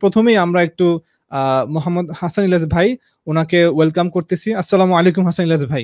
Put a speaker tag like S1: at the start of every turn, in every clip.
S1: প্রথমেই আমরা একটু মোহাম্মদ হাসান ইলিয়াস ভাই উনাকে ওয়েলকাম করতেছি। আসসালামু আলাইকুম হাসান ইলিয়াস ভাই।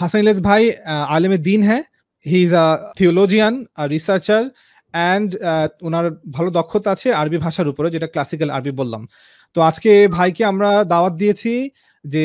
S1: হাসান ইলিয়াস ভাই আলেমে দ্বীন হ্যাঁ। He is theologian, researcher and উনার ভালো দক্ষতা আছে আরবি ভাষার উপরে, যেটা ক্লাসিক্যাল আরবি বললাম। তো আজকে ভাইকে আমরা দাওয়াত দিয়েছি যে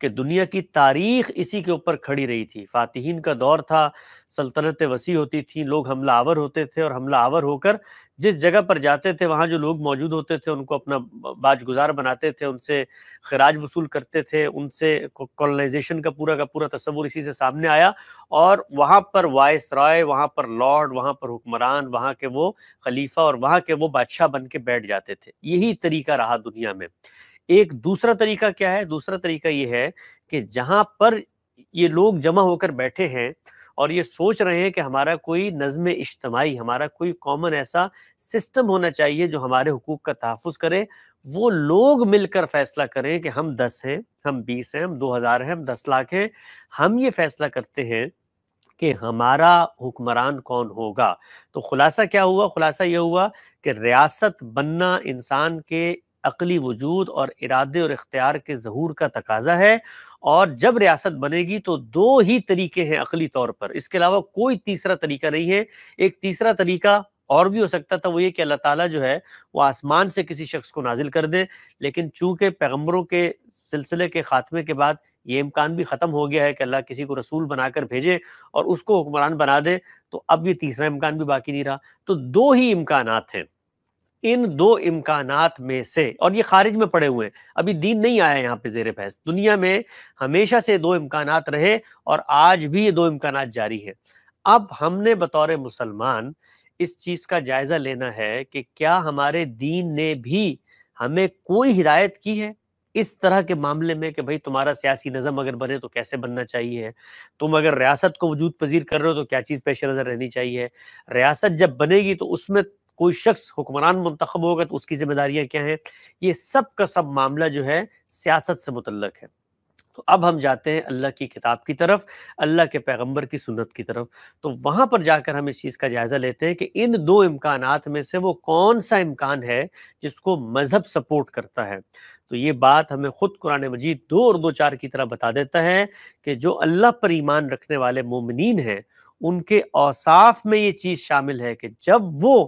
S2: کہ دنیا کی تاریخ اسی کے اوپر کھڑی رہی تھی۔ فاتحین کا دور تھا، سلطنتیں وسیع ہوتی تھیں، لوگ حملہ آور ہوتے تھے، اور حملہ آور ہو کر جس جگہ پر جاتے تھے وہاں جو لوگ موجود ہوتے تھے ان کو اپنا باج گزار بناتے تھے، ان سے خراج وصول کرتے تھے، ان سے کولونائزیشن کا پورا تصور اسی سے سامنے آیا، اور وہاں پر وائس رائے، وہاں پر لارڈ، وہاں پر حکمران، وہاں کے وہ خلیفہ اور وہاں کے وہ بادشاہ بن کے بیٹھ جاتے تھے۔ یہی طریقہ رہا دنیا میں۔ ایک دوسرا طریقہ کیا ہے؟ دوسرا طریقہ یہ ہے کہ جہاں پر یہ لوگ جمع ہو کر بیٹھے ہیں اور یہ سوچ رہے ہیں کہ ہمارا کوئی نظم اجتماعی، ہمارا کوئی کامن ایسا سسٹم ہونا چاہیے جو ہمارے حقوق کا تحفظ کرے، وہ لوگ مل کر فیصلہ کریں کہ ہم 10 ہیں، ہم 20 ہیں، ہم 2000 ہیں، ہم 10 لاکھ ہیں، ہم یہ فیصلہ کرتے ہیں کہ ہمارا حکمران کون ہوگا۔ تو خلاصہ کیا ہوا؟ خلاصہ یہ ہوا کہ ریاست بننا انسان کے عقلی وجود اور ارادے اور اختیار کے ظہور کا تقاضا ہے، اور جب ریاست بنے گی تو دو ہی طریقے ہیں عقلی طور پر، اس کے علاوہ کوئی تیسرا طریقہ نہیں ہے۔ ایک تیسرا طریقہ اور بھی ہو سکتا تھا، وہ یہ کہ اللہ تعالیٰ جو ہے وہ آسمان سے کسی شخص کو نازل کر دے، لیکن چونکہ پیغمبروں کے سلسلے کے خاتمے کے بعد یہ امکان بھی ختم ہو گیا ہے کہ اللہ کسی کو رسول بنا کر بھیجے اور اس کو حکمران بنا دے، تو اب یہ تیسرا امکان بھی باقی نہیں رہا۔ تو دو ہی امکانات ہیں، ان دو امکانات میں سے، اور یہ خارج میں پڑے ہوئے ہیں، ابھی دین نہیں آیا یہاں پہ زیر بحث، دنیا میں ہمیشہ سے دو امکانات رہے اور آج بھی یہ دو امکانات جاری ہیں۔ اب ہم نے بطور مسلمان اس چیز کا جائزہ لینا ہے کہ کیا ہمارے دین نے بھی ہمیں کوئی ہدایت کی ہے اس طرح کے معاملے میں کہ بھئی تمہارا سیاسی نظم اگر بنے تو کیسے بننا چاہیے، تم اگر ریاست کو وجود پذیر کر رہے ہو تو کیا چیز پیش نظر رہنی چاہیے، ریاست جب بنے گی تو اس میں کوئی شخص حکمران منتخب ہوگا تو اس کی ذمہ داریاں کیا ہیں، یہ سب کا سب معاملہ جو ہے سیاست سے متعلق ہے۔ تو اب ہم جاتے ہیں اللہ کی کتاب کی طرف، اللہ کے پیغمبر کی سنت کی طرف، تو وہاں پر جا کر ہم اس چیز کا جائزہ لیتے ہیں کہ ان دو امکانات میں سے وہ کون سا امکان ہے جس کو مذہب سپورٹ کرتا ہے۔ تو یہ بات ہمیں خود قرآن مجید 2 اور 2 4 کی طرح بتا دیتا ہے کہ جو اللہ پر ایمان رکھنے والے مومنین ہیں ان کے اوصاف میں یہ چیز شامل ہے کہ جب وہ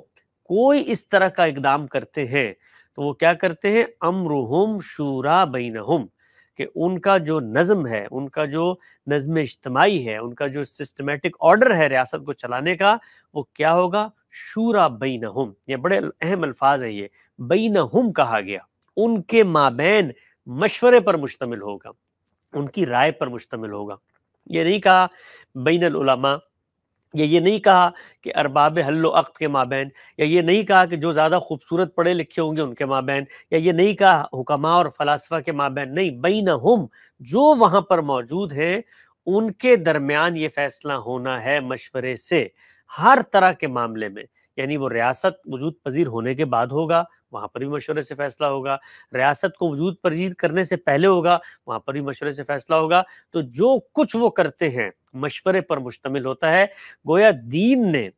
S2: کوئی اس طرح کا اقدام کرتے ہیں تو وہ کیا کرتے ہیں؟ امرہم شورا بینہم، کہ ان کا جو نظم ہے، ان کا جو نظم اجتماعی ہے، ان کا جو سسٹمیٹک آرڈر ہے ریاست کو چلانے کا، وہ کیا ہوگا؟ شورا بینہم۔ یہ بڑے اہم الفاظ ہیں، یہ بینہم کہا گیا، ان کے مابین مشورے پر مشتمل ہوگا، ان کی رائے پر مشتمل ہوگا۔ یہ نہیں کہا بین العلماء، یا یہ نہیں کہا کہ ارباب حل و عقد کے مابین، یا یہ نہیں کہا کہ جو زیادہ خوبصورت پڑھے لکھے ہوں گے ان کے مابین، یا یہ نہیں کہا حکماء اور فلاسفہ کے مابین، نہیں، بینہم، جو وہاں پر موجود ہیں ان کے درمیان یہ فیصلہ ہونا ہے مشورے سے، ہر طرح کے معاملے میں۔ یعنی وہ ریاست وجود پذیر ہونے کے بعد ہوگا، وہاں پر بھی مشورے سے فیصلہ ہوگا، ریاست کو وجود پذیر کرنے سے پہلے ہوگا، وہاں پر بھی مشورے سے فیصلہ ہوگا۔ تو جو کچھ وہ کرتے ہیں مشورے پر مشتمل ہوتا ہے۔ گویا دین نے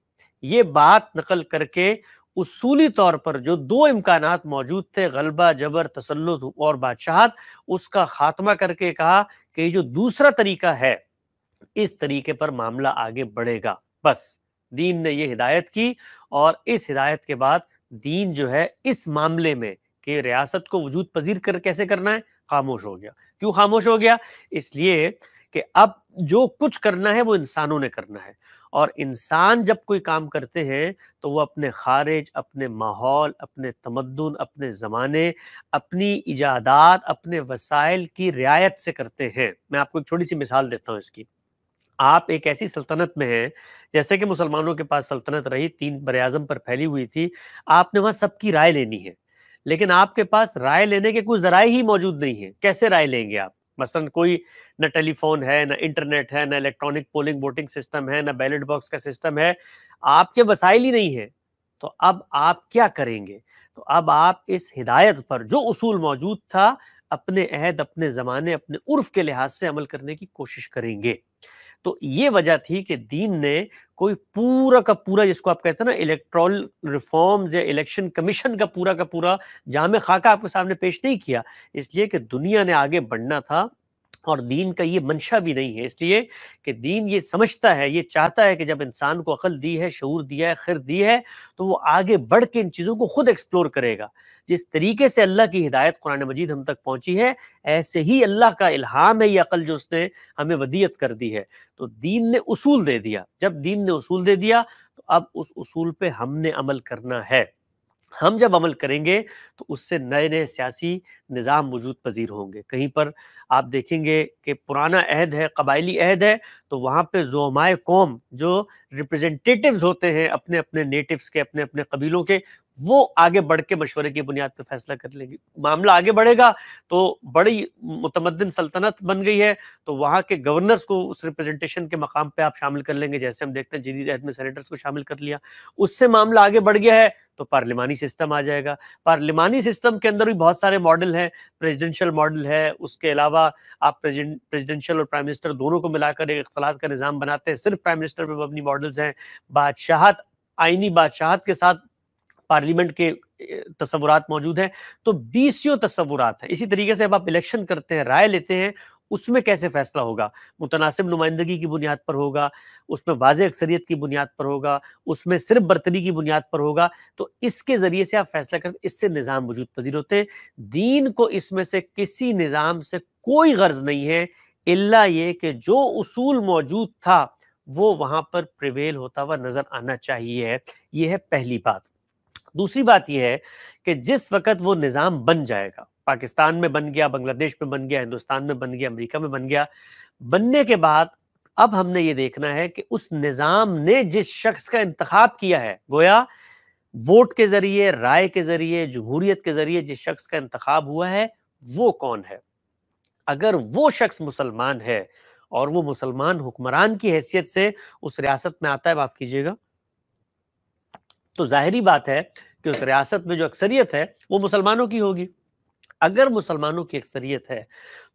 S2: یہ بات نقل کر کے اصولی طور پر جو 2 امکانات موجود تھے، غلبہ، جبر، تسلط اور بادشاہت، اس کا خاتمہ کر کے کہا کہ یہ جو دوسرا طریقہ ہے اس طریقے پر معاملہ آگے بڑھے گا۔ بس دین نے یہ ہدایت کی، اور اس ہدایت کے بعد دین جو ہے اس معاملے میں کہ ریاست کو وجود پذیر کر کیسے کرنا ہے، خاموش ہو گیا۔ کیوں خاموش ہو گیا؟ اس لیے کہ اب جو کچھ کرنا ہے وہ انسانوں نے کرنا ہے، اور انسان جب کوئی کام کرتے ہیں تو وہ اپنے خارج، اپنے ماحول، اپنے تمدن، اپنے زمانے، اپنی ایجادات، اپنے وسائل کی رعایت سے کرتے ہیں۔ میں آپ کو ایک چھوٹی سی مثال دیتا ہوں اس کی۔ آپ ایک ایسی سلطنت میں ہیں، جیسے کہ مسلمانوں کے پاس سلطنت رہی، 3 براعظم پر پھیلی ہوئی تھی، آپ نے وہاں سب کی رائے لینی ہے، لیکن آپ کے پاس رائے لینے کے کوئی ذرائع ہی موجود نہیں ہیں۔ کیسے رائے لیں گے آپ؟ مثلا کوئی نہ ٹیلی فون ہے، نہ انٹرنیٹ ہے، نہ الیکٹرانک پولنگ ووٹنگ سسٹم ہے، نہ بیلٹ باکس کا سسٹم ہے، آپ کے وسائل ہی نہیں ہیں، تو اب آپ کیا کریں گے؟ تو اب آپ اس ہدایت پر جو اصول موجود تھا اپنے عہد، اپنے زمانے، اپنے عرف کے لحاظ سے عمل کرنے کی کوشش کریں گے۔ تو یہ وجہ تھی کہ دین نے کوئی پورا کا پورا، جس کو آپ کہتے ہیں نا الیکٹرال ریفارمز یا الیکشن کمیشن کا پورا جامع خاکہ آپ کے سامنے پیش نہیں کیا، اس لیے کہ دنیا نے آگے بڑھنا تھا اور دین کا یہ منشا بھی نہیں ہے، اس لیے کہ دین یہ سمجھتا ہے، یہ چاہتا ہے کہ جب انسان کو عقل دی ہے، شعور دیا ہے، خرد دی ہے، تو وہ آگے بڑھ کے ان چیزوں کو خود ایکسپلور کرے گا۔ جس طریقے سے اللہ کی ہدایت قرآن مجید ہم تک پہنچی ہے، ایسے ہی اللہ کا الہام ہے یہ عقل جو اس نے ہمیں ودیت کر دی ہے۔ تو دین نے اصول دے دیا، جب دین نے اصول دے دیا تو اب اس اصول پہ ہم نے عمل کرنا ہے۔ ہم جب عمل کریں گے تو اس سے نئے نئے سیاسی نظام وجود پذیر ہوں گے۔ کہیں پر آپ دیکھیں گے کہ پرانا عہد ہے، قبائلی عہد ہے، تو وہاں پہ زعمائے قوم جو ریپریزنٹیٹیوز ہوتے ہیں اپنے اپنے نیٹیوز کے، اپنے اپنے قبیلوں کے، وہ آگے بڑھ کے مشورے کی بنیاد پہ فیصلہ کر لیں گے۔ معاملہ آگے بڑھے گا تو بڑی متمدن سلطنت بن گئی ہے، تو وہاں کے گورنرز کو اس ریپریزنٹیشن کے مقام پہ آپ شامل کر لیں گے، جیسے ہم دیکھتے ہیں جدید عہد میں سینیٹرز کو شامل کر لیا۔ اس سے معاملہ آگے بڑھ گیا ہے تو پارلیمانی سسٹم آ جائے گا۔ پارلیمانی سسٹم کے اندر بھی بہت سارے ماڈل ہیں، پریزیڈنشل ماڈل ہے، اس کے علاوہ آپ پریزیڈنشل اور پرائم منسٹر دونوں کو ملا کر ایک اختلاط کا نظام بناتے ہیں، صرف پرائم منسٹر پہ مبنی ماڈلز ہیں۔ بادشاہت، آئینی بادشاہت کے ساتھ پارلیمنٹ کے تصورات موجود ہیں، تو 20 تصورات ہیں۔ اسی طریقے سے اب آپ الیکشن کرتے ہیں، رائے لیتے ہیں، اس میں کیسے فیصلہ ہوگا؟ متناسب نمائندگی کی بنیاد پر ہوگا، اس میں واضح اکثریت کی بنیاد پر ہوگا، اس میں صرف برتری کی بنیاد پر ہوگا، تو اس کے ذریعے سے آپ فیصلہ کرتے ہیں، اس سے نظام وجود پذیر ہوتے ہیں۔ دین کو اس میں سے کسی نظام سے کوئی غرض نہیں ہے الا یہ کہ جو اصول موجود تھا وہ وہاں پر پریویل ہوتا ہوا نظر آنا چاہیے۔ یہ ہے پہلی بات۔ دوسری بات یہ ہے کہ جس وقت وہ نظام بن جائے گا، پاکستان میں بن گیا، بنگلہ دیش میں بن گیا، ہندوستان میں بن گیا، امریکہ میں بن گیا، بننے کے بعد اب ہم نے یہ دیکھنا ہے کہ اس نظام نے جس شخص کا انتخاب کیا ہے، گویا ووٹ کے ذریعے، رائے کے ذریعے، جمہوریت کے ذریعے جس شخص کا انتخاب ہوا ہے وہ کون ہے۔ اگر وہ شخص مسلمان ہے اور وہ مسلمان حکمران کی حیثیت سے اس ریاست میں آتا ہے، معاف کیجیے گا، تو ظاہری بات ہے کہ اس ریاست میں جو اکثریت ہے وہ مسلمانوں کی ہوگی۔ اگر مسلمانوں کی اکثریت ہے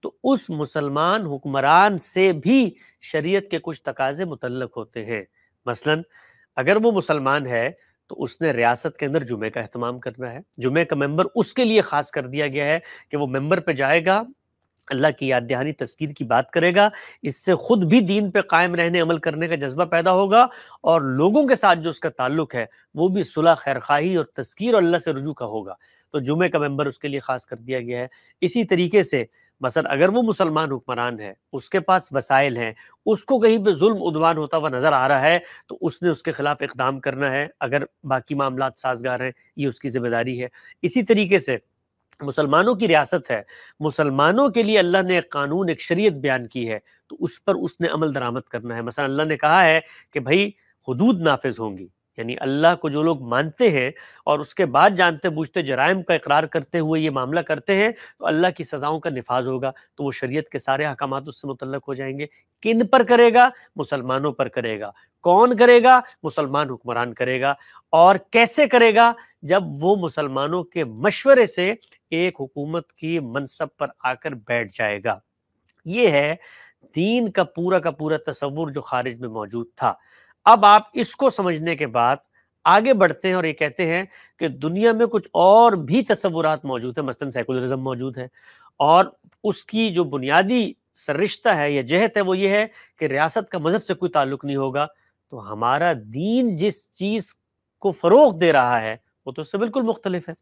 S2: تو اس مسلمان حکمران سے بھی شریعت کے کچھ تقاضے متعلق ہوتے ہیں۔ مثلا اگر وہ مسلمان ہے تو اس نے ریاست کے اندر جمعے کا اہتمام کرنا ہے، جمعے کا ممبر اس کے لیے خاص کر دیا گیا ہے کہ وہ ممبر پہ جائے گا، اللہ کی یاد دہانی تذکیر کی بات کرے گا، اس سے خود بھی دین پہ قائم رہنے عمل کرنے کا جذبہ پیدا ہوگا، اور لوگوں کے ساتھ جو اس کا تعلق ہے وہ بھی صلح، خیرخواہی اور تذکیر اور اللہ سے رجوع کا ہوگا، تو جمعے کا ممبر اس کے لیے خاص کر دیا گیا ہے۔ اسی طریقے سے مثلا اگر وہ مسلمان حکمران ہے، اس کے پاس وسائل ہیں، اس کو کہیں پہ ظلم عدوان ہوتا ہوا نظر آ رہا ہے تو اس نے اس کے خلاف اقدام کرنا ہے، اگر باقی معاملات سازگار ہیں یہ اس کی ذمہ داری ہے۔ اسی طریقے سے مسلمانوں کی ریاست ہے، مسلمانوں کے لیے اللہ نے ایک قانون، ایک شریعت بیان کی ہے، تو اس پر اس نے عمل درآمد کرنا ہے۔ مثلا اللہ نے کہا ہے کہ بھائی حدود نافذ ہوں گی، یعنی اللہ کو جو لوگ مانتے ہیں اور اس کے بعد جانتے بوجھتے جرائم کا اقرار کرتے ہوئے یہ معاملہ کرتے ہیں تو اللہ کی سزاؤں کا نفاذ ہوگا، تو وہ شریعت کے سارے احکامات اس سے متعلق ہو جائیں گے۔ کن پر کرے گا؟ مسلمانوں پر کرے گا۔ کون کرے گا؟ مسلمان حکمران کرے گا۔ اور کیسے کرے گا؟ جب وہ مسلمانوں کے مشورے سے ایک حکومت کی منصب پر آ کر بیٹھ جائے گا۔ یہ ہے دین کا پورا تصور جو خارج میں موجود تھا۔ اب آپ اس کو سمجھنے کے بعد آگے بڑھتے ہیں اور یہ کہتے ہیں کہ دنیا میں کچھ اور بھی تصورات موجود ہیں، مثلا سیکولرزم موجود ہے، اور اس کی جو بنیادی سررشتہ ہے یا جہت ہے وہ یہ ہے کہ ریاست کا مذہب سے کوئی تعلق نہیں ہوگا۔ تو ہمارا دین جس چیز کو فروغ دے رہا ہے وہ تو اس سے بالکل مختلف ہے۔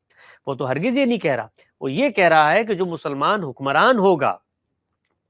S2: وہ تو ہرگز یہ نہیں کہہ رہا، وہ یہ کہہ رہا ہے کہ جو مسلمان حکمران ہوگا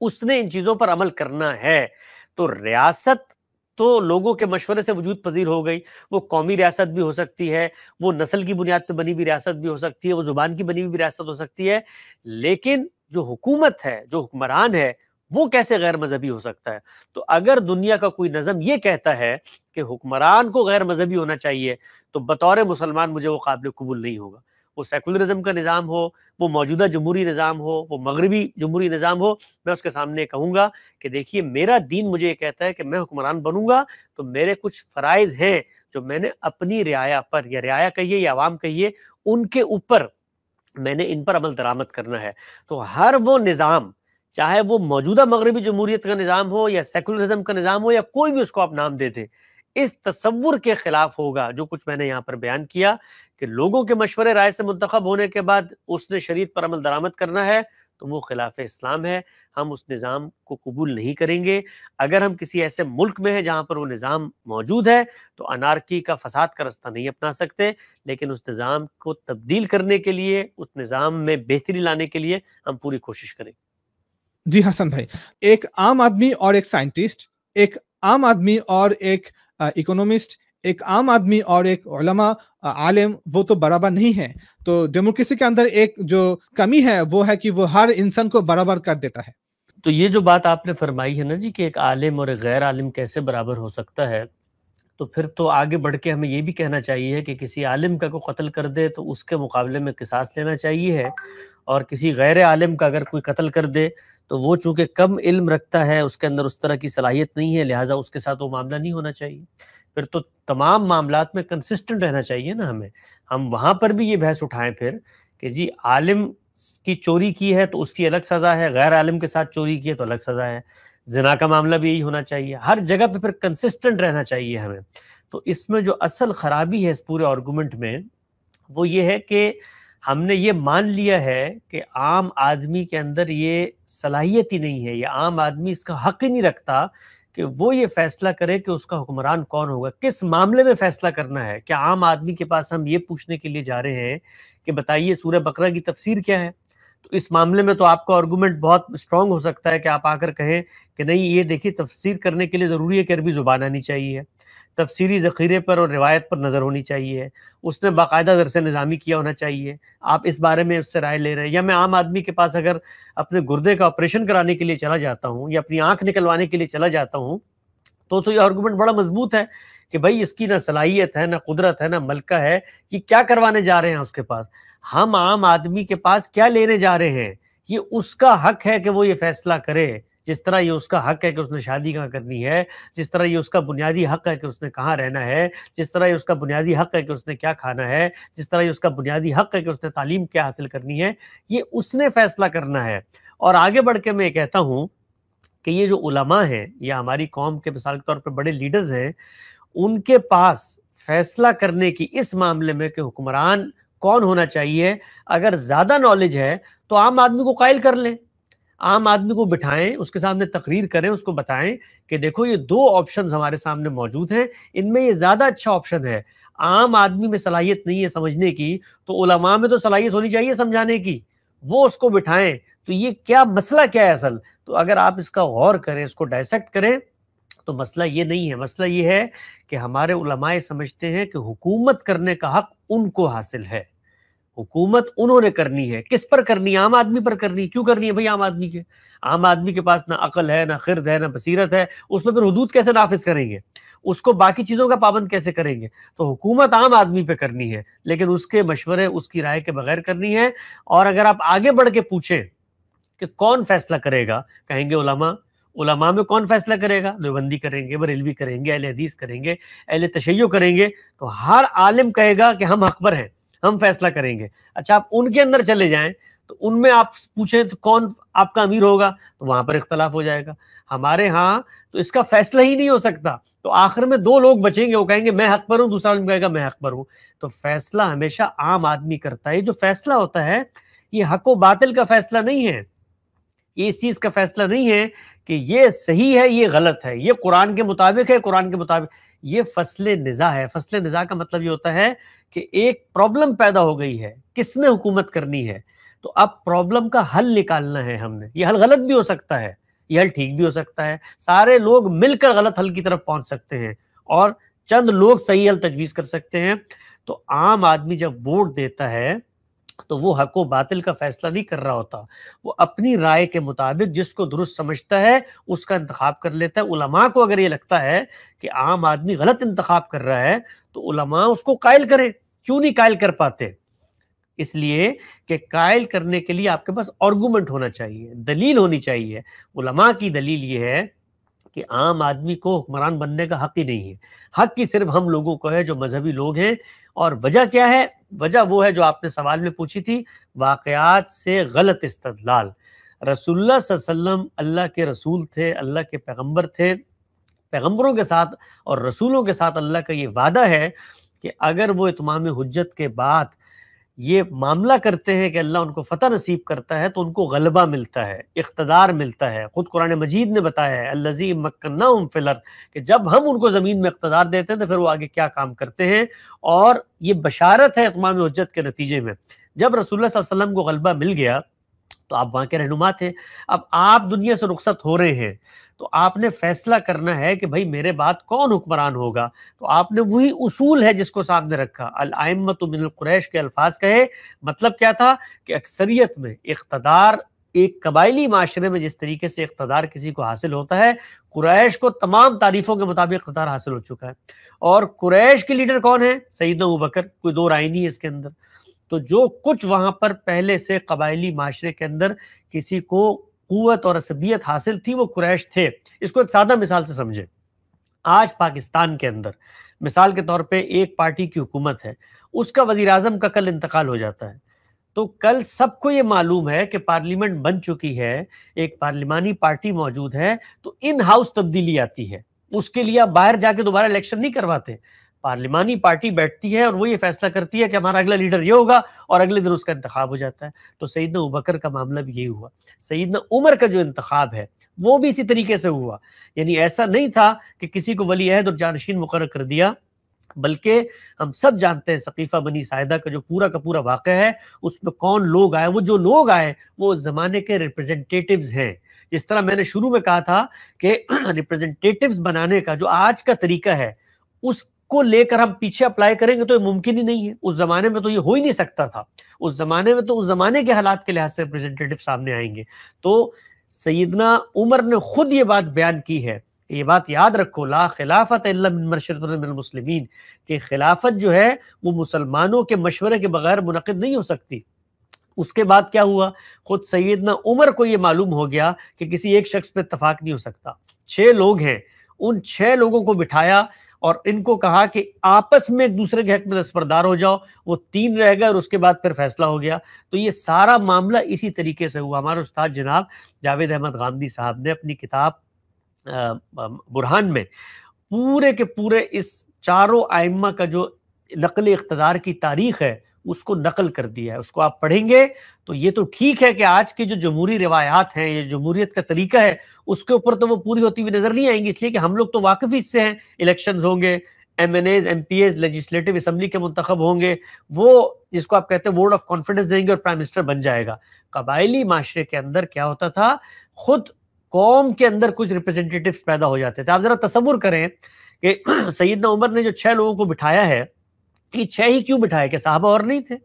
S2: اس نے ان چیزوں پر عمل کرنا ہے۔ تو ریاست تو لوگوں کے مشورے سے وجود پذیر ہو گئی، وہ قومی ریاست بھی ہو سکتی ہے، وہ نسل کی بنیاد پہ بنی ہوئی ریاست بھی ہو سکتی ہے، وہ زبان کی بنی ہوئی ریاست ہو سکتی ہے، لیکن جو حکومت ہے، جو حکمران ہے، وہ کیسے غیر مذہبی ہو سکتا ہے؟ تو اگر دنیا کا کوئی نظم یہ کہتا ہے کہ حکمران کو غیر مذہبی ہونا چاہیے تو بطور مسلمان مجھے وہ قابل قبول نہیں ہوگا۔ وہ سیکولرزم کا نظام ہو، وہ موجودہ جمہوری نظام ہو، وہ مغربی جمہوری نظام ہو، میں اس کے سامنے کہوں گا کہ دیکھیے میرا دین مجھے یہ کہتا ہے کہ میں حکمران بنوں گا تو میرے کچھ فرائض ہیں جو میں نے اپنی رعایا پر، یا رعایا کہیے یا عوام کہیے، ان کے اوپر میں نے ان پر عمل درآمد کرنا ہے۔ تو ہر وہ نظام، چاہے وہ موجودہ مغربی جمہوریت کا نظام ہو یا سیکولرزم کا نظام ہو یا کوئی بھی اس کو آپ نام دے دیں، اس تصور کے خلاف ہوگا جو کچھ میں نے یہاں پر بیان کیا کہ لوگوں کے مشورے رائے سے منتخب ہونے کے بعد اس نے شریعت پر عمل درآمد کرنا ہے، تو وہ خلاف اسلام ہے، ہم اس نظام کو قبول نہیں کریں گے۔ اگر ہم کسی ایسے ملک میں ہیں جہاں پر وہ نظام موجود ہے تو انارکی کا، فساد کا رستہ نہیں اپنا سکتے، لیکن اس نظام کو تبدیل کرنے کے لیے، اس نظام میں بہتری لانے کے لیے ہم پوری کوشش کریں۔
S1: جی حسن بھائی، ایک عام آدمی اور ایک سائنٹسٹ، ایک عام آدمی اور ایک اکنومسٹ، ایک عام آدمی اور ایک علماء عالم، وہ تو برابر نہیں ہے۔ تو ڈیموکریسی کے اندر ایک جو کمی ہے وہ ہے کہ وہ ہر انسان کو برابر کر دیتا ہے۔
S2: تو یہ جو بات آپ نے فرمائی ہے نا جی کہ ایک عالم اور ایک غیر عالم کیسے برابر ہو سکتا ہے، تو پھر تو آگے بڑھ کے ہمیں یہ بھی کہنا چاہیے کہ کسی عالم کا کوئی قتل کر دے تو اس کے مقابلے میں قصاص لینا چاہیے ہے، اور کسی غیر عالم کا اگر کوئی قتل کر دے تو وہ چونکہ کم علم رکھتا ہے، اس کے اندر اس طرح کی صلاحیت نہیں ہے، لہٰذا اس کے ساتھ وہ معاملہ نہیں ہونا چاہیے۔ پھر تو تمام معاملات میں کنسسٹنٹ رہنا چاہیے نا ہمیں۔ ہم وہاں پر بھی یہ بحث اٹھائیں پھر کہ جی عالم کی چوری کی ہے تو اس کی الگ سزا ہے، غیر عالم کے ساتھ چوری کی ہے تو الگ سزا ہے۔ زنا کا معاملہ بھی یہی ہونا چاہیے، ہر جگہ پہ پھر کنسسٹنٹ رہنا چاہیے ہمیں۔ تو اس میں جو اصل خرابی ہے اس پورے آرگومنٹ میں وہ یہ ہے کہ ہم نے یہ مان لیا ہے کہ عام آدمی کے اندر یہ صلاحیت ہی نہیں ہے، یہ عام آدمی اس کا حق ہی نہیں رکھتا کہ وہ یہ فیصلہ کرے کہ اس کا حکمران کون ہوگا، کس معاملے میں فیصلہ کرنا ہے۔ کیا عام آدمی کے پاس ہم یہ پوچھنے کے لیے جا رہے ہیں کہ بتائیے سورہ بقرہ کی تفسیر کیا ہے؟ تو اس معاملے میں تو آپ کا آرگومنٹ بہت اسٹرانگ ہو سکتا ہے کہ آپ آ کر کہیں کہ نہیں یہ دیکھیے تفسیر کرنے کے لیے ضروری ہے کہ عربی زبان آنی چاہیے، تفسیری ذخیرے پر اور روایت پر نظر ہونی چاہیے، اس نے باقاعدہ درس نظامی کیا ہونا چاہیے۔ آپ اس بارے میں اس سے رائے لے رہے ہیں، یا میں عام آدمی کے پاس اگر اپنے گردے کا آپریشن کرانے کے لیے چلا جاتا ہوں یا اپنی آنکھ نکلوانے کے لیے چلا جاتا ہوں تو یہ آرگومنٹ بڑا مضبوط ہے کہ بھائی اس کی نہ صلاحیت ہے، نہ قدرت ہے، نہ ملکہ ہے، یہ کیا کروانے جا رہے ہیں اس کے پاس؟ ہم عام آدمی کے پاس کیا لینے جا رہے ہیں؟ یہ اس کا حق ہے کہ وہ یہ فیصلہ کرے، جس طرح یہ اس کا حق ہے کہ اس نے شادی کہاں کرنی ہے، جس طرح یہ اس کا بنیادی حق ہے کہ اس نے کہاں رہنا ہے، جس طرح یہ اس کا بنیادی حق ہے کہ اس نے کیا کھانا ہے، جس طرح یہ اس کا بنیادی حق ہے کہ اس نے تعلیم کیا حاصل کرنی ہے، یہ اس نے فیصلہ کرنا ہے۔ اور آگے بڑھ کے میں کہتا ہوں کہ یہ جو علماء ہیں یا ہماری قوم کے مثال کے طور پر بڑے لیڈرز ہیں، ان کے پاس فیصلہ کرنے کی اس معاملے میں کہ حکمران کون ہونا چاہیے اگر زیادہ نالج ہے تو عام آدمی کو قائل کر لیں، عام آدمی کو بٹھائیں، اس کے سامنے تقریر کریں، اس کو بتائیں کہ دیکھو یہ دو آپشنز ہمارے سامنے موجود ہیں، ان میں یہ زیادہ اچھا آپشن ہے۔ عام آدمی میں صلاحیت نہیں ہے سمجھنے کی تو علماء میں تو صلاحیت ہونی چاہیے سمجھانے کی، وہ اس کو بٹھائیں تو یہ کیا مسئلہ کیا ہے اصل۔ تو اگر آپ اس کا غور کریں، اس کو ڈائسیکٹ کریں تو مسئلہ یہ نہیں ہے، مسئلہ یہ ہے کہ ہمارے علماء سمجھتے ہیں کہ حکومت کرنے کا حق ان کو حاصل ہے، حکومت انہوں نے کرنی ہے۔ کس پر کرنی ہے؟ عام آدمی پر کرنی ہے۔ کیوں کرنی ہے بھئی عام آدمی کے پاس نہ عقل ہے، نہ خرد ہے، نہ بصیرت ہے، اس میں پھر حدود کیسے نافذ کریں گے؟ اس کو باقی چیزوں کا پابند کیسے کریں گے؟ تو حکومت عام آدمی پہ کرنی ہے، لیکن اس کے مشورے، اس کی رائے کے بغیر کرنی ہے۔ اور اگر آپ آگے بڑھ کے پوچھیں کہ کون فیصلہ کرے گا، کہیں گے علماء۔ علماء میں کون فیصلہ کرے گا؟ دیوبندی کریں گے، بریلوی کریں گے، اہل حدیث کریں گے، اہل تشیع کریں گے۔ تو ہر عالم کہے گا کہ ہم حق پر ہیں، ہم فیصلہ کریں گے۔ اچھا آپ ان کے اندر چلے جائیں تو ان میں آپ پوچھیں تو کون آپ کا امیر ہوگا، تو وہاں پر اختلاف ہو جائے گا۔ ہمارے ہاں تو اس کا فیصلہ ہی نہیں ہو سکتا، تو آخر میں دو لوگ بچیں گے، وہ کہیں گے میں حق پر ہوں، دوسرا عالم کہے گا میں حق پر ہوں۔ تو فیصلہ ہمیشہ عام آدمی کرتا ہے۔ یہ جو فیصلہ ہوتا ہے یہ حق و باطل کا فیصلہ نہیں ہے، یہ اس چیز کا فیصلہ نہیں ہے کہ یہ صحیح ہے یہ غلط ہے، یہ قرآن کے مطابق ہے قرآن کے مطابق، یہ فصل نزاع ہے۔ فصل نزاع کا مطلب یہ ہوتا ہے کہ ایک پرابلم پیدا ہو گئی ہے، کس نے حکومت کرنی ہے، تو اب پرابلم کا حل نکالنا ہے ہم نے۔ یہ حل غلط بھی ہو سکتا ہے، یہ حل ٹھیک بھی ہو سکتا ہے، سارے لوگ مل کر غلط حل کی طرف پہنچ سکتے ہیں اور چند لوگ صحیح حل تجویز کر سکتے ہیں۔ تو عام آدمی جب ووٹ دیتا ہے تو وہ حق و باطل کا فیصلہ نہیں کر رہا ہوتا، وہ اپنی رائے کے مطابق جس کو درست سمجھتا ہے اس کا انتخاب کر لیتا ہے۔ علماء کو اگر یہ لگتا ہے کہ عام آدمی غلط انتخاب کر رہا ہے تو علماء اس کو قائل کریں۔ کیوں نہیں قائل کر پاتے؟ اس لیے کہ قائل کرنے کے لیے آپ کے پاس آرگومنٹ ہونا چاہیے، دلیل ہونی چاہیے۔ علماء کی دلیل یہ ہے کہ عام آدمی کو حکمران بننے کا حق ہی نہیں ہے، حق ہی صرف ہم لوگوں کو ہے جو مذہبی لوگ ہیں۔ اور وجہ کیا ہے؟ وجہ وہ ہے جو آپ نے سوال میں پوچھی تھی، واقعات سے غلط استدلال۔ رسول اللہ صلی اللہ علیہ وسلم اللہ کے رسول تھے، اللہ کے پیغمبر تھے، پیغمبروں کے ساتھ اور رسولوں کے ساتھ اللہ کا یہ وعدہ ہے کہ اگر وہ اتمام حجت کے بعد یہ معاملہ کرتے ہیں کہ اللہ ان کو فتح نصیب کرتا ہے تو ان کو غلبہ ملتا ہے، اقتدار ملتا ہے۔ خود قرآن مجید نے بتایا ہے الذی مکناہم فی الارض، کہ جب ہم ان کو زمین میں اقتدار دیتے ہیں تو پھر وہ آگے کیا کام کرتے ہیں، اور یہ بشارت ہے اتمام حجت کے نتیجے میں۔ جب رسول اللہ صلی اللہ علیہ وسلم کو غلبہ مل گیا تو آپ وہاں کے رہنما تھے، اب آپ دنیا سے رخصت ہو رہے ہیں تو آپ نے فیصلہ کرنا ہے کہ بھائی میرے بعد کون حکمران ہوگا، تو آپ نے وہی اصول ہے جس کو سامنے رکھا، الائمۃ من القریش کے الفاظ کہے، مطلب کیا تھا کہ اکثریت میں اقتدار، ایک قبائلی معاشرے میں جس طریقے سے اقتدار کسی کو حاصل ہوتا ہے، قریش کو تمام تعریفوں کے مطابق اقتدار حاصل ہو چکا ہے۔ اور قریش کے لیڈر کون ہے؟ سیدنا ابوبکر، کوئی دو رائے نہیں ہے اس کے اندر۔ تو جو کچھ وہاں پر پہلے سے قبائلی معاشرے کے اندر کسی کو قوت اور عصبیت حاصل تھی وہ قریش تھے۔ اس کو ایک سادہ مثال سے سمجھے، آج پاکستان کے اندر مثال کے طور پہ ایک پارٹی کی حکومت ہے، اس کا وزیر اعظم کا کل انتقال ہو جاتا ہے، تو کل سب کو یہ معلوم ہے کہ پارلیمنٹ بن چکی ہے، ایک پارلیمانی پارٹی موجود ہے، تو ان ہاؤس تبدیلی آتی ہے، اس کے لیے آپ باہر جا کے دوبارہ الیکشن نہیں کرواتے، پارلیمانی پارٹی بیٹھتی ہے اور وہ یہ فیصلہ کرتی ہے کہ ہمارا اگلا لیڈر یہ ہوگا، اور اگلے دن اس کا انتخاب ہو جاتا ہے۔ تو سیدنا ابوبکر کا معاملہ بھی یہی ہوا، سیدنا عمر کا جو انتخاب ہے وہ بھی اسی طریقے سے ہوا، یعنی ایسا نہیں تھا کہ کسی کو ولی عہد اور جانشین مقرر کر دیا، بلکہ ہم سب جانتے ہیں سقیفہ بنی ساعدہ کا جو پورا کا پورا واقعہ ہے، اس میں کون لوگ آئے، وہ جو لوگ آئے وہ اس زمانے کے ریپریزنٹیٹیوز ہیں۔ جس طرح میں نے شروع میں کہا تھا کہ ریپریزنٹیٹیوز بنانے کا جو آج کا طریقہ ہے اس کو لے کر ہم پیچھے اپلائی کریں گے تو یہ ممکن ہی نہیں ہے، اس زمانے میں تو یہ ہو ہی نہیں سکتا تھا، اس زمانے میں تو اس زمانے کے حالات کے لحاظ سے ریپریزنٹیٹیو سامنے آئیں گے۔ تو سیدنا عمر نے خود یہ بات بیان کی ہے، یہ بات یاد رکھو، لا خلافت الا من مشورۃ من المسلمین، کہ خلافت جو ہے وہ مسلمانوں کے مشورے کے بغیر منعقد نہیں ہو سکتی۔ اس کے بعد کیا ہوا، خود سیدنا عمر کو یہ معلوم ہو گیا کہ کسی ایک شخص پہ اتفاق نہیں ہو سکتا، 6 لوگ ہیں، ان 6 لوگوں کو بٹھایا اور ان کو کہا کہ آپس میں ایک دوسرے کے حق میں دستبردار ہو جاؤ، وہ 3 رہ گئے اور اس کے بعد پھر فیصلہ ہو گیا۔ تو یہ سارا معاملہ اسی طریقے سے ہوا۔ ہمارے استاد جناب جاوید احمد غامدی صاحب نے اپنی کتاب برہان میں پورے کے پورے اس چاروں ائمہ کا جو نقل اقتدار کی تاریخ ہے اس کو نقل کر دیا ہے، اس کو آپ پڑھیں گے تو یہ تو ٹھیک ہے کہ آج کی جو جمہوری روایات ہیں، یہ جمہوریت کا طریقہ ہے، اس کے اوپر تو وہ پوری ہوتی ہوئی نظر نہیں آئیں گی، اس لیے کہ ہم لوگ تو واقف ہی اس سے ہیں، الیکشنز ہوں گے، M N As, M P As, legislative assembly کے منتخب ہوں گے، وہ جس کو آپ کہتے ہیں ووٹ آف کانفیڈنس دیں گے اور پرائم منسٹر بن جائے گا۔ قبائلی معاشرے کے اندر کیا ہوتا تھا، خود قوم کے اندر کچھ ریپریزنٹیٹیوز پیدا ہو جاتے تھے۔ آپ ذرا تصور کریں کہ سیدنا عمر نے جو 6 لوگوں کو بٹھایا ہے، یہ 6 ہی کیوں بٹھائے؟ کہ صحابہ اور نہیں تھے؟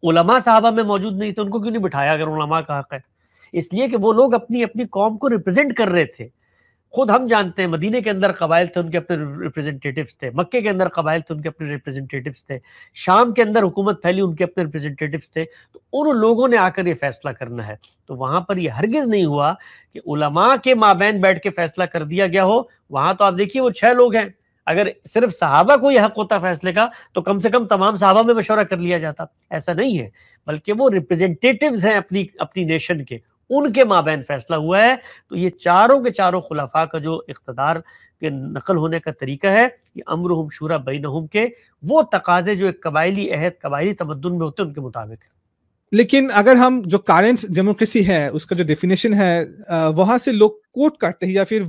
S2: علماء صحابہ میں موجود نہیں تھے، ان کو کیوں نہیں بٹھایا اگر علماء کا حق ہے؟ اس لیے کہ وہ لوگ اپنی اپنی قوم کو ریپرزینٹ کر رہے تھے۔ خود ہم جانتے ہیں مدینے کے اندر قبائل تھے، ان کے اپنے ریپریزنٹیٹیوز تھے، مکے کے اندر قبائل تھے، ان کے اپنے ریپریزنٹیٹیوز تھے، شام کے اندر حکومت پھیلی، ان کے اپنے ریپریزنٹیٹیوز تھے۔ تو ان لوگوں نے آ کر یہ فیصلہ کرنا ہے۔ تو وہاں پر یہ ہرگز نہیں ہوا کہ علماء کے مابین بیٹھ کے فیصلہ کر دیا گیا ہو۔ وہاں تو آپ دیکھیے وہ 6 لوگ ہیں، اگر صرف صحابہ کو یہ حق ہوتا فیصلے کا تو کم سے کم تمام صحابہ میں مشورہ کر لیا جاتا، ایسا نہیں ہے، بلکہ وہ ریپریزنٹیٹیوز ہیں اپنی نیشن کے، ان کے مابین فیصلہ ہوا ہے۔ تو یہ چاروں کے چاروں خلفاء کا جو اقتدار کے نقل ہونے کا طریقہ ہے، یہ امرہم شورا بینہم کے وہ تقاضے جو ایک قبائلی عہد، قبائلی تمدن میں ہوتے ہیں ان کے مطابق ہے۔
S1: لیکن اگر ہم جو کارنٹ ڈیموکریسی ہے اس کا جو ڈیفینیشن ہے وہاں سے لوگ کوٹ کرتے ہیں یا پھر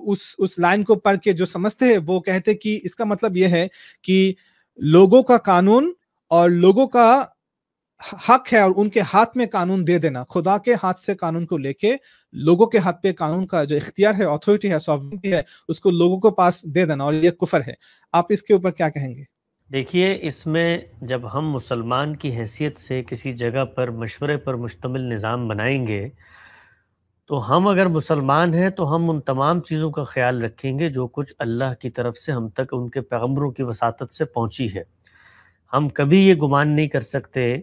S1: اس لائن کو پڑھ کے جو سمجھتے ہیں وہ کہتے کہ اس کا مطلب یہ ہے کہ لوگوں کا قانون اور لوگوں کا حق ہے اور ان کے ہاتھ میں قانون دے دینا، خدا کے ہاتھ سے قانون کو لے کے لوگوں کے ہاتھ پہ قانون کا جو اختیار ہے، اتھارٹی ہے، سوورنٹی ہے، اس کو لوگوں کو پاس دے دینا، اور یہ کفر ہے۔ آپ اس کے اوپر کیا کہیں گے؟
S2: دیکھیے، اس میں جب ہم مسلمان کی حیثیت سے کسی جگہ پر مشورے پر مشتمل نظام بنائیں گے تو ہم اگر مسلمان ہیں تو ہم ان تمام چیزوں کا خیال رکھیں گے جو کچھ اللہ کی طرف سے ہم تک ان کے پیغمبروں کی وساطت سے پہنچی ہے۔ ہم کبھی یہ گمان نہیں کر سکتے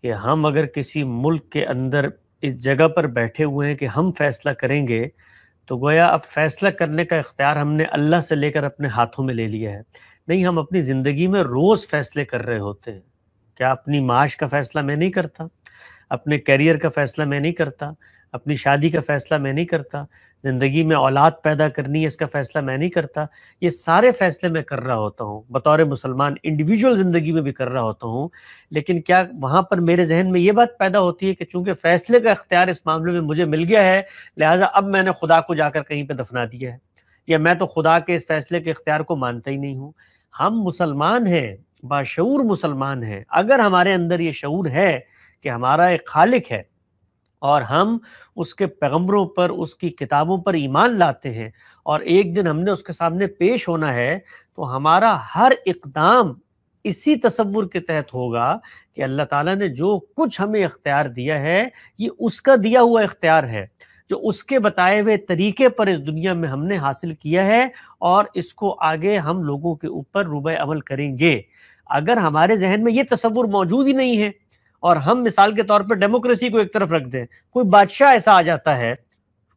S2: کہ ہم اگر کسی ملک کے اندر اس جگہ پر بیٹھے ہوئے ہیں کہ ہم فیصلہ کریں گے تو گویا اب فیصلہ کرنے کا اختیار ہم نے اللہ سے لے کر اپنے ہاتھوں میں لے لیا ہے۔ نہیں، ہم اپنی زندگی میں روز فیصلے کر رہے ہوتے ہیں۔ کیا اپنی معاش کا فیصلہ میں نہیں کرتا؟ اپنے کیریئر کا فیصلہ میں نہیں کرتا؟ اپنی شادی کا فیصلہ میں نہیں کرتا، زندگی میں اولاد پیدا کرنی ہے اس کا فیصلہ میں نہیں کرتا، یہ سارے فیصلے میں کر رہا ہوتا ہوں، بطور مسلمان انڈیویجول زندگی میں بھی کر رہا ہوتا ہوں، لیکن کیا وہاں پر میرے ذہن میں یہ بات پیدا ہوتی ہے کہ چونکہ فیصلے کا اختیار اس معاملے میں مجھے مل گیا ہے، لہٰذا اب میں نے خدا کو جا کر کہیں پہ دفنا دیا ہے، یا میں تو خدا کے اس فیصلے کے اختیار کو مانتا ہی نہیں ہوں؟ ہم مسلمان ہیں، باشعور مسلمان ہیں، اگر ہمارے اندر یہ شعور ہے کہ ہمارا ایک خالق ہے اور ہم اس کے پیغمبروں پر، اس کی کتابوں پر ایمان لاتے ہیں، اور ایک دن ہم نے اس کے سامنے پیش ہونا ہے، تو ہمارا ہر اقدام اسی تصور کے تحت ہوگا کہ اللہ تعالیٰ نے جو کچھ ہمیں اختیار دیا ہے یہ اس کا دیا ہوا اختیار ہے، جو اس کے بتائے ہوئے طریقے پر اس دنیا میں ہم نے حاصل کیا ہے، اور اس کو آگے ہم لوگوں کے اوپر روبہ عمل کریں گے۔ اگر ہمارے ذہن میں یہ تصور موجود ہی نہیں ہے، اور ہم مثال کے طور پر ڈیموکریسی کو ایک طرف رکھ دیں، کوئی بادشاہ ایسا آ جاتا ہے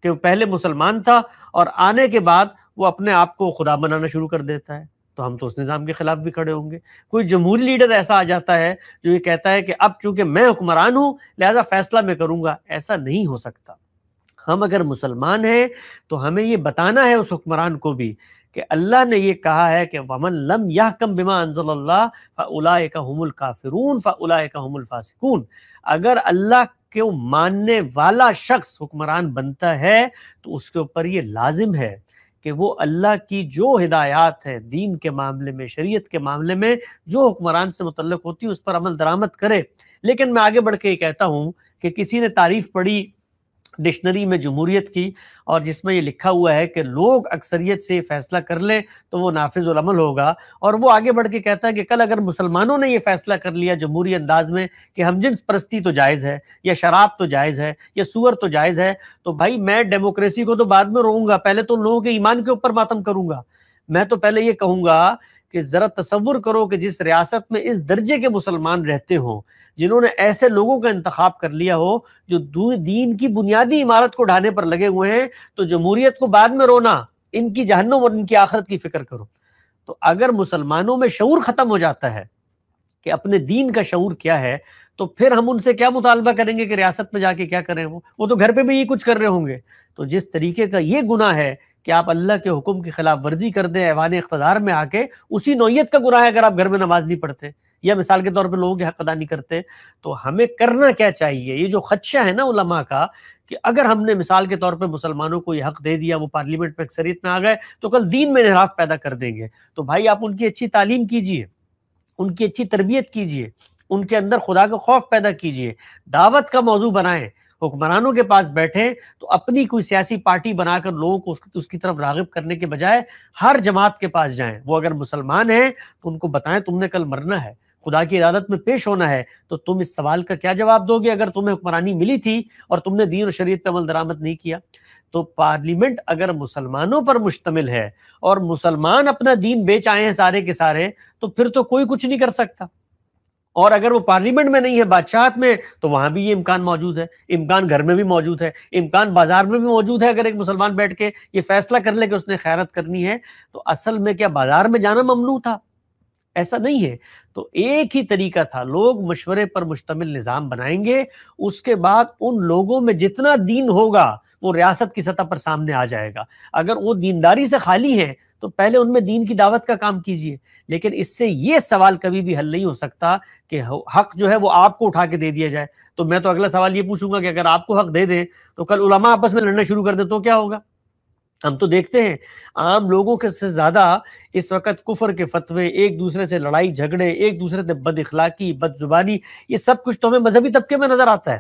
S2: کہ وہ پہلے مسلمان تھا اور آنے کے بعد وہ اپنے آپ کو خدا بنانا شروع کر دیتا ہے، تو ہم تو اس نظام کے خلاف بھی کھڑے ہوں گے۔ کوئی جمہوری لیڈر ایسا آ جاتا ہے جو یہ کہتا ہے کہ اب چونکہ میں حکمران ہوں لہذا فیصلہ میں کروں گا، ایسا نہیں ہو سکتا۔ ہم اگر مسلمان ہیں تو ہمیں یہ بتانا ہے اس حکمران کو بھی کہ اللہ نے یہ کہا ہے کہ وَمَن لَمْ يَحْكَمْ بِمَا أَنزَلَ اللَّهُ فَأُولَٰئِكَ هُمُ الْكَافِرُونَ فَأُولَٰئِكَ هُمُ الْفَاسِقُونَ۔ اگر اللہ کو ماننے والا شخص حکمران بنتا ہے تو اس کے اوپر یہ لازم ہے کہ وہ اللہ کی جو ہدایات ہیں دین کے معاملے میں، شریعت کے معاملے میں جو حکمران سے متعلق ہوتی ہے اس پر عمل درآمد کرے۔ لیکن میں آگے بڑھ کے یہ کہتا ہوں کہ کسی نے تعریف پڑھی ڈکشنری میں جمہوریت کی، اور جس میں یہ لکھا ہوا ہے کہ لوگ اکثریت سے فیصلہ کر لیں تو وہ نافذ العمل ہوگا، اور وہ آگے بڑھ کے کہتا ہے کہ کل اگر مسلمانوں نے یہ فیصلہ کر لیا جمہوری انداز میں کہ ہم جنس پرستی تو جائز ہے، یا شراب تو جائز ہے، یا سور تو جائز ہے، تو بھائی میں ڈیموکریسی کو تو بعد میں روؤں گا، پہلے تو ان لوگوں کے ایمان کے اوپر ماتم کروں گا۔ میں تو پہلے یہ کہوں گا کہ ذرا تصور کرو کہ جس ریاست میں اس درجے کے مسلمان رہتے ہوں، جنہوں نے ایسے لوگوں کا انتخاب کر لیا ہو جو دین کی بنیادی عمارت کو ڈھانے پر لگے ہوئے ہیں، تو جمہوریت کو بعد میں رونا، ان کی جہنم اور ان کی آخرت کی فکر کرو۔ تو اگر مسلمانوں میں شعور ختم ہو جاتا ہے کہ اپنے دین کا شعور کیا ہے، تو پھر ہم ان سے کیا مطالبہ کریں گے کہ ریاست میں جا کے کیا کریں؟ وہ تو گھر پہ بھی یہ کچھ کر رہے ہوں گے۔ تو جس طریقے کا یہ گناہ ہے کہ آپ اللہ کے حکم کی خلاف ورزی کر دیں ایوان اقتدار میں آ کے، اسی نوعیت کا گناہ ہے اگر آپ گھر میں نماز نہیں پڑھتے یا مثال کے طور پہ لوگوں کے حق ادا نہیں کرتے۔ تو ہمیں کرنا کیا چاہیے؟ یہ جو خدشہ ہے نا علماء کا کہ اگر ہم نے مثال کے طور پہ مسلمانوں کو یہ حق دے دیا، وہ پارلیمنٹ میں اکثریت میں آ گئے تو کل دین میں انحراف پیدا کر دیں گے۔ تو بھائی آپ ان کی اچھی تعلیم کیجئے، ان کی اچھی تربیت کیجئے، ان کے اندر خدا کا خوف پیدا کیجئے، دعوت کا موضوع بنائیں، حکمرانوں کے پاس بیٹھیں تو اپنی کوئی سیاسی پارٹی بنا کر لوگوں کو اس کی طرف راغب کرنے کے بجائے ہر جماعت کے پاس جائیں۔ وہ اگر مسلمان ہیں تو ان کو بتائیں تم نے کل مرنا ہے، خدا کی عدالت میں پیش ہونا ہے، تو تم اس سوال کا کیا جواب دو گے اگر تمہیں حکمرانی ملی تھی اور تم نے دین اور شریعت پہ عمل درآمد نہیں کیا؟ تو پارلیمنٹ اگر مسلمانوں پر مشتمل ہے اور مسلمان اپنا دین بیچ آئے ہیں سارے کے سارے، تو پھر تو کوئی کچھ نہیں کر سکتا۔ اور اگر وہ پارلیمنٹ میں نہیں ہے، بادشاہت میں، تو وہاں بھی یہ امکان موجود ہے، امکان گھر میں بھی موجود ہے، امکان بازار میں بھی موجود ہے۔ اگر ایک مسلمان بیٹھ کے یہ فیصلہ کر لے کہ اس نے خیرات کرنی ہے، تو اصل میں کیا بازار میں جانا ممنوع تھا؟ ایسا نہیں ہے۔ تو ایک ہی طریقہ تھا، لوگ مشورے پر مشتمل نظام بنائیں گے، اس کے بعد ان لوگوں میں جتنا دین ہوگا وہ ریاست کی سطح پر سامنے آ جائے گا۔ اگر وہ دینداری سے خالی ہیں تو پہلے ان میں دین کی دعوت کا کام کیجئے، لیکن اس سے یہ سوال کبھی بھی حل نہیں ہو سکتا کہ حق جو ہے وہ آپ کو اٹھا کے دے دیا جائے۔ تو میں تو اگلا سوال یہ پوچھوں گا کہ اگر آپ کو حق دے دیں تو کل علماء آپس میں لڑنا شروع کر دیں تو کیا ہوگا؟ ہم تو دیکھتے ہیں عام لوگوں کے سے زیادہ اس وقت کفر کے فتوے، ایک دوسرے سے لڑائی جھگڑے، ایک دوسرے سے بد اخلاقی، بد زبانی، یہ سب کچھ تو ہمیں مذہبی طبقے میں نظر آتا ہے۔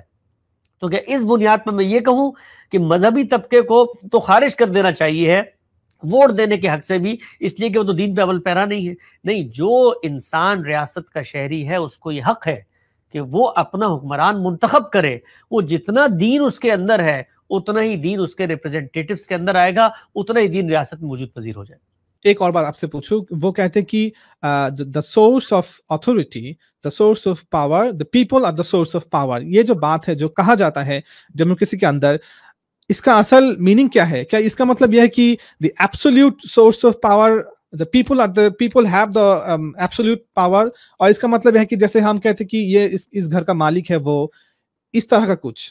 S2: تو کیا اس بنیاد پر میں یہ کہوں کہ مذہبی طبقے کو تو خارج کر دینا چاہیے ہے ووٹ دینے کے حق سے بھی، اس لیے کہ وہ تو دین پہ عمل پیرا نہیں ہے؟ نہیں، جو انسان ریاست کا شہری ہے اس کو یہ حق ہے کہ وہ اپنا حکمران منتخب کرے۔ وہ جتنا دین اس کے اندر ہے اتنا ہی دین اس کے ریپریزنٹیٹیوز کے اندر آئے گا، اتنا ہی دین ریاست میں موجود پذیر ہو جائے گا۔
S1: ایک اور بات آپ سے پوچھوں، وہ کہتے ہیں کہ the source of authority, the source of power, the people are the source of power۔ یہ جو بات ہے جو کہا جاتا ہے ڈیموکریسی کے اندر، اس کا اصل میننگ کیا ہے؟ کیا اس کا مطلب یہ ہے کہ the absolute source of power, the people have the absolute power، اور اس کا مطلب یہ ہے کہ جیسے ہم کہتے ہیں کہ یہ اس گھر کا مالک ہے وہ اس طرح کا کچھ؟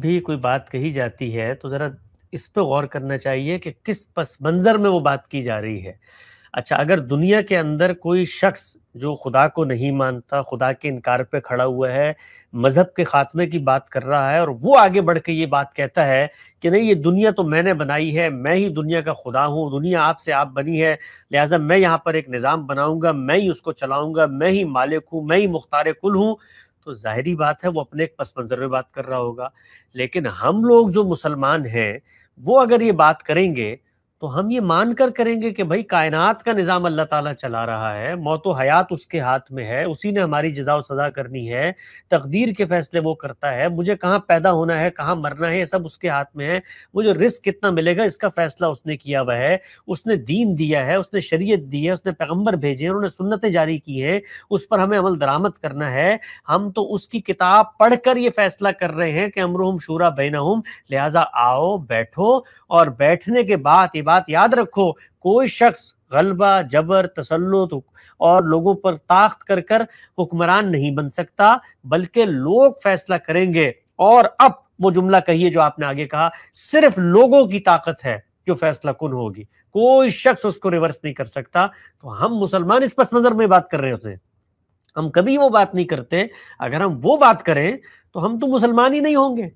S2: بھی کوئی بات کہی جاتی ہے تو ذرا اس پہ غور کرنا چاہیے کہ کس پس منظر میں وہ بات کی جا رہی ہے. اچھا اگر دنیا کے اندر کوئی شخص جو خدا کو نہیں مانتا، خدا کے انکار پہ کھڑا ہوا ہے، مذہب کے خاتمے کی بات کر رہا ہے، اور وہ آگے بڑھ کے یہ بات کہتا ہے کہ نہیں یہ دنیا تو میں نے بنائی ہے، میں ہی دنیا کا خدا ہوں، دنیا آپ سے آپ بنی ہے، لہٰذا میں یہاں پر ایک نظام بناؤں گا، میں ہی اس کو چلاؤں گا، میں ہی مالک ہوں، میں ہی مختار کل ہوں، تو ظاہری بات ہے وہ اپنے ایک پس منظر میں بات کر رہا ہوگا. لیکن ہم لوگ جو مسلمان ہیں وہ اگر یہ بات کریں گے تو ہم یہ مان کر کریں گے کہ بھائی کائنات کا نظام اللہ تعالیٰ چلا رہا ہے، موت و حیات اس کے ہاتھ میں ہے، اسی نے ہماری جزا و سزا کرنی ہے، تقدیر کے فیصلے وہ کرتا ہے، مجھے کہاں پیدا ہونا ہے کہاں مرنا ہے یہ سب اس کے ہاتھ میں ہے، مجھے رزق کتنا ملے گا اس کا فیصلہ اس نے کیا ہوا ہے، اس نے دین دیا ہے، اس نے شریعت دی ہے، اس نے پیغمبر بھیجے ہیں، انہوں نے سنتیں جاری کی ہیں، اس پر ہمیں عمل درآمد کرنا ہے. ہم تو اس کی کتاب پڑھ کر یہ فیصلہ کر رہے ہیں کہ امرہم شورا بینہم، لہٰذا آؤ بیٹھو، اور بیٹھنے کے بعد یہ بات یاد رکھو کوئی شخص غلبہ، جبر، تسلط اور لوگوں پر طاقت کر کر حکمران نہیں بن سکتا، بلکہ لوگ فیصلہ کریں گے. اور اب وہ جملہ کہیے جو آپ نے آگے کہا، صرف لوگوں کی طاقت ہے جو فیصلہ کن ہوگی، کوئی شخص اس کو ریورس نہیں کر سکتا. تو ہم مسلمان اس پس منظر میں بات کر رہے ہوتے ہیں، ہم کبھی وہ بات نہیں کرتے. اگر ہم وہ بات کریں تو ہم تو مسلمان ہی نہیں ہوں گے.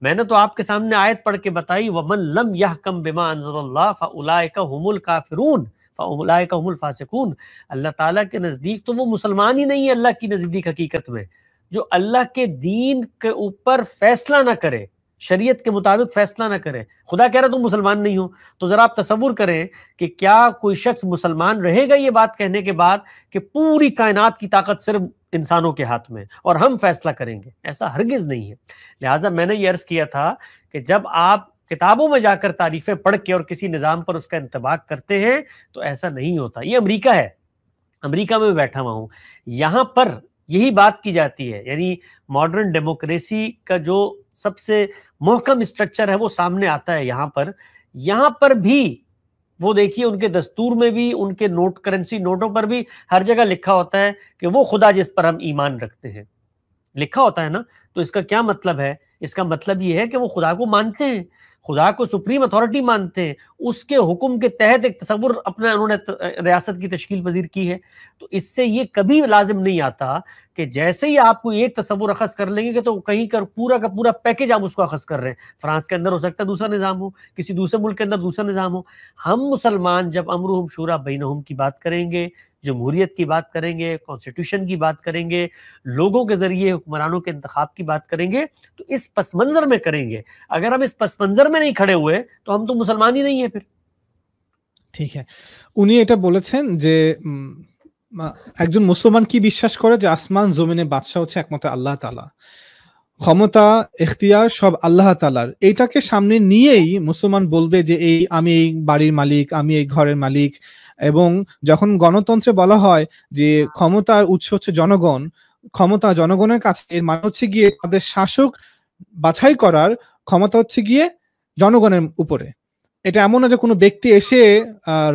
S2: میں نے تو آپ کے سامنے آیت پڑھ کے بتائی وَمَن لَمْ يَحْكَمْ بِمَا أَنزَلَ اللَّهُ فَأُولَٰئِكَ هُمُ الْكَافِرُونَ فَأُولَٰئِكَ هُمُ الْفَاسِقُونَ. اللہ تعالیٰ کے نزدیک تو وہ مسلمان ہی نہیں ہے اللہ کی نزدیک حقیقت میں، جو اللہ کے دین کے اوپر فیصلہ نہ کرے، شریعت کے مطابق فیصلہ نہ کرے. خدا کہہ رہا تم مسلمان نہیں ہو. تو ذرا آپ تصور کریں کہ کیا کوئی شخص مسلمان رہے گا یہ بات کہنے کے بعد کہ پوری کائنات کی طاقت صرف انسانوں کے ہاتھ میں اور ہم فیصلہ کریں گے؟ ایسا ہرگز نہیں ہے. لہٰذا میں نے یہ عرض کیا تھا کہ جب آپ کتابوں میں جا کر تعریفیں پڑھ کے اور کسی نظام پر اس کا انطباق کرتے ہیں تو ایسا نہیں ہوتا. یہ امریکہ ہے، امریکہ میں بیٹھا ہوا ہوں، یہاں پر یہی بات کی جاتی ہے. یعنی ماڈرن ڈیموکریسی کا جو سب سے محکم اسٹرکچر ہے وہ سامنے آتا ہے یہاں پر بھی وہ دیکھیے ان کے دستور میں بھی، ان کے نوٹ، کرنسی نوٹوں پر بھی ہر جگہ لکھا ہوتا ہے کہ وہ خدا جس پر ہم ایمان رکھتے ہیں. لکھا ہوتا ہے نا. تو اس کا کیا مطلب ہے؟ اس کا مطلب یہ ہے کہ وہ خدا کو مانتے ہیں، خدا کو سپریم اتھارٹی مانتے ہیں، اس کے حکم کے تحت ایک تصور اپنا انہوں نے ریاست کی تشکیل پذیر کی ہے. تو اس سے یہ کبھی لازم نہیں آتا کہ جیسے ہی آپ کو ایک تصور اخذ کر لیں گے کہ تو کہیں کا پورا پیکج آپ اس کو اخذ کر رہے ہیں. فرانس کے اندر ہو سکتا ہے دوسرا نظام ہو، کسی دوسرے ملک کے اندر دوسرا نظام ہو. ہم مسلمان جب امرہم شورا بینہم کی بات کریں گے، جمہوریت کی بات کریں گے، کانسٹیٹیوشن کی بات کریں گے، لوگوں کے ذریعے حکمرانوں کے انتخاب کی بات کریں گے، تو اس پس منظر میں کریں گے. اگر ہم اس پس منظر میں نہیں کھڑے ہوئے تو ہم تو مسلمان ہی نہیں ہیں پھر.
S1: ঠিক আছে, উনি এটা বলেছেন যে একজন মুসলমান কি বিশ্বাস করে যে আসমান জমিনে বাদশা হচ্ছে একমাত্র আল্লাহ তাআলা, ক্ষমতা এখতিয়ার সব আল্লাহ তাআলার. এইটাকে সামনে নিয়েই মুসলমান বলবে যে আমি এই বাড়ির মালিক, আমি এই ঘরের মালিক. এবং যখন গণতন্ত্রে বলা হয় যে ক্ষমতার উৎস হচ্ছে জনগণ, ক্ষমতা জনগণের কাছে, এর মানে হচ্ছে গিয়ে তাদের শাসক বাছাই করার ক্ষমতা হচ্ছে গিয়ে জনগণের উপরে. এটা এমন না যে কোনো ব্যক্তি এসে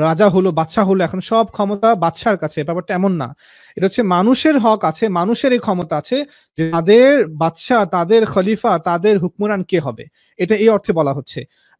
S1: রাজা হলো, বাদশা হলো, এখন সব ক্ষমতা বাদশার কাছে, ব্যাপারটা এমন না. এটা হচ্ছে মানুষের হক আছে, মানুষের এই ক্ষমতা আছে যে তাদের বাদশা, তাদের খলিফা, তাদের হুকমরান কে হবে, এটা এই অর্থে বলা হচ্ছে.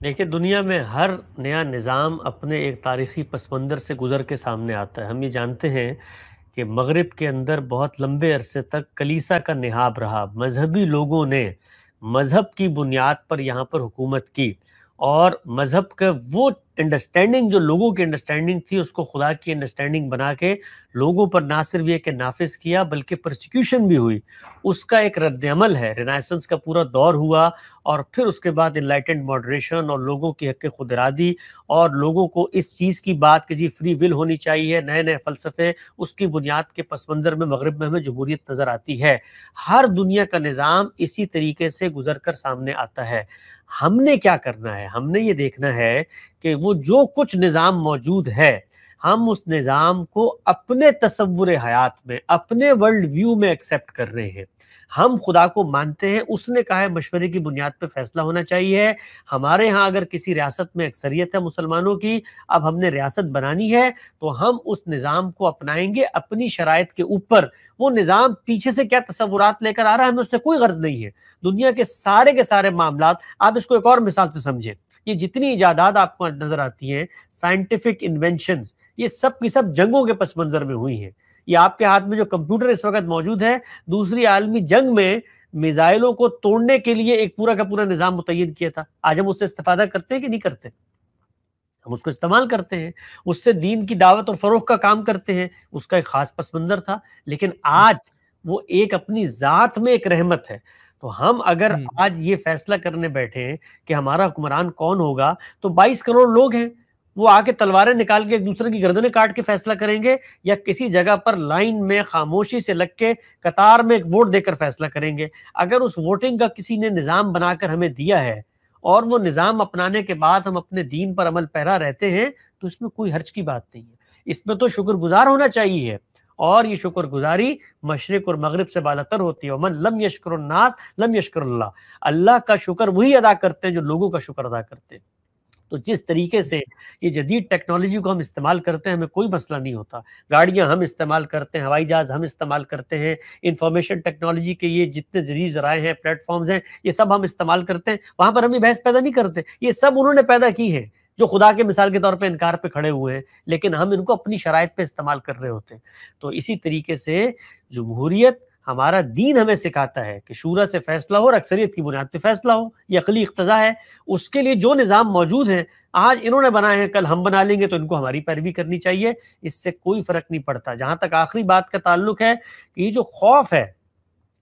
S2: دیکھیے دنیا میں ہر نیا نظام اپنے ایک تاریخی پس منظر سے گزر کے سامنے آتا ہے. ہم یہ جانتے ہیں کہ مغرب کے اندر بہت لمبے عرصے تک کلیسا کا نہاب رہا. مذہبی لوگوں نے مذہب کی بنیاد پر یہاں پر حکومت کی، اور مذہب کا وہ انڈرسٹینڈنگ جو لوگوں کی انڈرسٹینڈنگ تھی اس کو خدا کی انڈرسٹینڈنگ بنا کے لوگوں پر نہ صرف یہ کہ نافذ کیا بلکہ پرسیکیوشن بھی ہوئی، اس کا ایک رد عمل ہے۔ رینائسنس کا پورا دور ہوا اور پھر اس کے بعد انلائٹنڈ ماڈریشن اور لوگوں کی حق خود ارادی اور لوگوں کو اس چیز کی بات کہ جی فری ول ہونی چاہیے، نئے نئے فلسفے، اس کی بنیاد کے پس منظر میں مغرب میں ہمیں جمہوریت نظر آتی ہے۔ ہر دنیا کا نظام اسی طریقے سے گزر کر سامنے آتا ہے۔ ہم نے کیا کرنا ہے؟ ہم نے یہ دیکھنا ہے کہ وہ جو کچھ نظام موجود ہے ہم اس نظام کو اپنے تصور حیات میں، اپنے ورلڈ ویو میں ایکسیپٹ کر رہے ہیں۔ ہم خدا کو مانتے ہیں، اس نے کہا ہے مشورے کی بنیاد پہ فیصلہ ہونا چاہیے۔ ہمارے ہاں اگر کسی ریاست میں اکثریت ہے مسلمانوں کی، اب ہم نے ریاست بنانی ہے تو ہم اس نظام کو اپنائیں گے اپنی شرائط کے اوپر۔ وہ نظام پیچھے سے کیا تصورات لے کر آ رہا ہے ہمیں اس سے کوئی غرض نہیں ہے۔ دنیا کے سارے معاملات، آپ اس کو ایک اور مثال سے سمجھیں، یہ جتنی ایجادات آپ کو نظر آتی ہیں، سائنٹیفک انوینشنز، یہ سب کی سب جنگوں کے پس منظر میں ہوئی ہیں۔ یہ آپ کے ہاتھ میں جو کمپیوٹر اس وقت موجود ہے، دوسری عالمی جنگ میں میزائلوں کو توڑنے کے لیے ایک پورا کا پورا نظام متعین کیا تھا۔ آج ہم اس سے استفادہ کرتے ہیں کہ نہیں کرتے؟ ہم اس کو استعمال کرتے ہیں، اس سے دین کی دعوت اور فروغ کا کام کرتے ہیں۔ اس کا ایک خاص پس منظر تھا، لیکن آج وہ ایک اپنی ذات میں ایک رحمت ہے۔ تو ہم اگر آج یہ فیصلہ کرنے بیٹھے ہیں کہ ہمارا حکمران کون ہوگا، تو 22 کروڑ لوگ ہیں، وہ آ کے تلواریں نکال کے ایک دوسرے کی گردنیں کاٹ کے فیصلہ کریں گے، یا کسی جگہ پر لائن میں خاموشی سے لگ کے قطار میں ایک ووٹ دے کر فیصلہ کریں گے؟ اگر اس ووٹنگ کا کسی نے نظام بنا کر ہمیں دیا ہے اور وہ نظام اپنانے کے بعد ہم اپنے دین پر عمل پیرا رہتے ہیں، تو اس میں کوئی حرج کی بات نہیں ہے۔ اس میں تو شکر گزار ہونا چاہیے، اور یہ شکر گزاری مشرق اور مغرب سے بالاتر ہوتی ہے۔ ومن لم یشکر الناس لم یشکر اللہ۔ اللہ کا شکر وہی ادا کرتے ہیں جو لوگوں کا شکر ادا کرتے ہیں۔ تو جس طریقے سے یہ جدید ٹیکنالوجی کو ہم استعمال کرتے ہیں ہمیں کوئی مسئلہ نہیں ہوتا۔ گاڑیاں ہم استعمال کرتے ہیں، ہوائی جہاز ہم استعمال کرتے ہیں، انفارمیشن ٹیکنالوجی کے یہ جتنے ذریعے ذرائع ہیں، پلیٹ فارمز ہیں، یہ سب ہم استعمال کرتے ہیں۔ وہاں پر ہم یہ بحث پیدا نہیں کرتے، یہ سب انہوں نے پیدا کی ہے جو خدا کے مثال کے طور پہ انکار پہ کھڑے ہوئے ہیں، لیکن ہم ان کو اپنی شرائط پہ استعمال کر رہے ہوتے ہیں۔ تو اسی طریقے سے جمہوریت، ہمارا دین ہمیں سکھاتا ہے کہ شورا سے فیصلہ ہو اور اکثریت کی بنیاد پہ فیصلہ ہو، یہ عقلی اقتضا ہے۔ اس کے لیے جو نظام موجود ہیں، آج انہوں نے بنائے ہیں، کل ہم بنا لیں گے تو ان کو ہماری پیروی کرنی چاہیے، اس سے کوئی فرق نہیں پڑتا۔ جہاں تک آخری بات کا تعلق ہے کہ یہ جو خوف ہے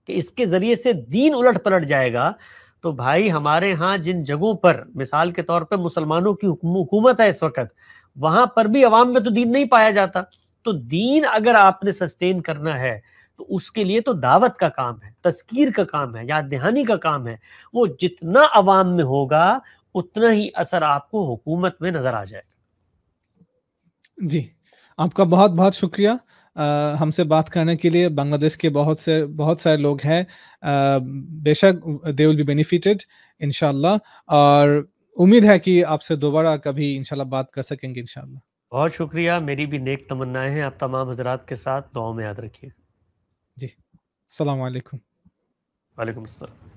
S2: کہ اس کے ذریعے سے دین الٹ پلٹ جائے گا، تو بھائی ہمارے ہاں جن جگہوں پر مثال کے طور پہ مسلمانوں کی حکومت ہے اس وقت، وہاں پر بھی عوام میں تو دین نہیں پایا جاتا۔ تو دین اگر آپ نے سسٹین کرنا ہے تو اس کے لیے تو دعوت کا کام ہے، تذکیر کا کام ہے، یاد دہانی کا کام ہے۔ وہ جتنا عوام میں ہوگا اتنا ہی اثر آپ کو حکومت میں نظر آ جائے۔
S1: جی، آپ کا بہت بہت شکریہ ہم سے بات کرنے کے لیے۔ بنگلہ دیش کے بہت سارے لوگ ہیں، بے شک دے ول بی بینیفیٹڈ انشاءاللہ، اور امید ہے کہ آپ سے دوبارہ کبھی انشاءاللہ بات کر سکیں گے انشاءاللہ۔
S2: بہت شکریہ، میری بھی نیک تمنائیں ہیں آپ تمام حضرات کے ساتھ، دعاؤں میں یاد رکھیے۔
S1: جی، السلام علیکم۔
S2: وعلیکم السلام۔